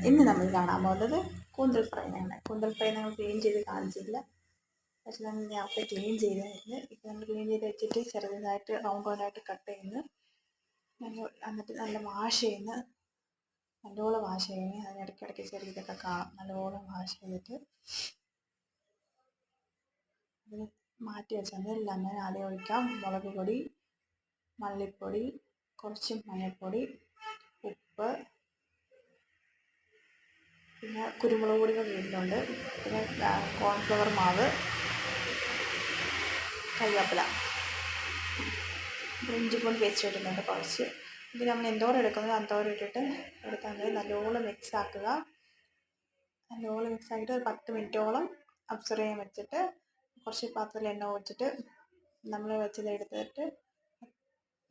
ഇന്ന് നമ്മൾ കാണാൻ പോകുന്നത് കൂന്തൽ ഫ്രൈ ആണ്. കൂന്തൽ ഫ്രൈ നമ്മൾ ക്ലീൻ ചെയ്ത് കാണിച്ചില്ല, പക്ഷെ നമ്മൾ നേരത്തെ ക്ലീൻ ചെയ്തായിരുന്നു. ഇപ്പം നമ്മൾ ക്ലീൻ ചെയ്ത് വെച്ചിട്ട് ചെറുതായിട്ട് റൗണ്ടായിട്ട് കട്ട് ചെയ്യുന്നു. എന്നിട്ട് നല്ല വാഷ് ചെയ്യുന്ന, നല്ലോണം വാഷ് ചെയ്യുന്നത്. അതിനിടയ്ക്കിടയ്ക്ക് ചെറിയതൊക്കെ കാണാം. നല്ലോണം വാഷ് ചെയ്തിട്ട് അതിന് മാറ്റി വെച്ചാൽ ലെമൺ ആദ്യം ഒഴിക്കാം. മുളക് പൊടി, മല്ലിപ്പൊടി, കുറച്ച് മഞ്ഞൾപ്പൊടി, ഉപ്പ്, പിന്നെ കുരുമുളക് പൊടി വീട്ടിലുണ്ട്, പിന്നെ കോൺഫ്ലവർ മാവ്, കറിവേപ്പില, ഇഞ്ചിപ്പൂണ്ട് പേസ്റ്റ് ഇടുന്നുണ്ട് കുറച്ച്. ഇത് നമ്മൾ എന്തോരം എടുക്കുന്നത് അന്തോരം ഇട്ടിട്ട് എടുത്താൽ മതി. നല്ലോണം മിക്സ് ആക്കുക. നല്ലോണം മിക്സ് ആക്കിയിട്ട് ഒരു 10 മിനിറ്റോളം അബ്സർവ് ചെയ്യാൻ വെച്ചിട്ട് കുറച്ച് പാത്രത്തിൽ എണ്ണ ഒഴിച്ചിട്ട് നമ്മൾ വെച്ചത് എടുത്തിട്ട്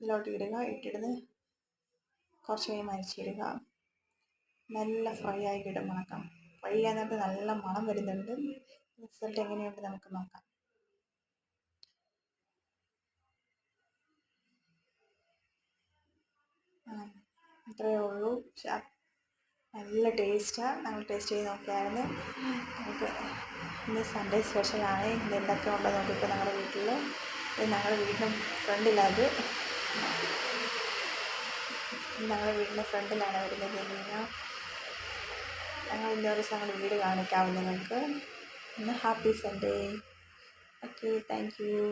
ഇതിലോട്ട് ഇടുക. ഇട്ടിടുന്ന് കുറച്ച് കഴിയുമ്പോൾ അരിച്ചിടുക. നല്ല ഫ്രൈ ആയി ഇടും മണക്കാം. ഫ്രൈ ചെയ്യാനായിട്ട് നല്ല മണം വരുന്നുണ്ട്. റിസൾട്ട് എങ്ങനെയുണ്ട് നമുക്ക് നോക്കാം. അത്രയേ ഉള്ളൂ. നല്ല ടേസ്റ്റാണ്. ഞങ്ങൾ ടേസ്റ്റ് ചെയ്ത് നോക്കിയായിരുന്നു. നമുക്ക് ഇന്ന് സൺഡേ സ്പെഷ്യലാണ്. ഇന്ന് എന്തൊക്കെ ഉള്ളത് നോക്കിയിട്ട് ഞങ്ങളുടെ വീട്ടിൽ, ഞങ്ങളുടെ വീടിന് ഫ്രണ്ടിലത്, ഞങ്ങളുടെ വീടിൻ്റെ ഫ്രണ്ടിലാണ് വരുന്നത്. ഞങ്ങൾ ഇന്ന ദിവസം ഞങ്ങളുടെ വീട് കാണിക്കാവും നിങ്ങൾക്ക്. ഇന്ന് happy Sunday. Okay, thank you.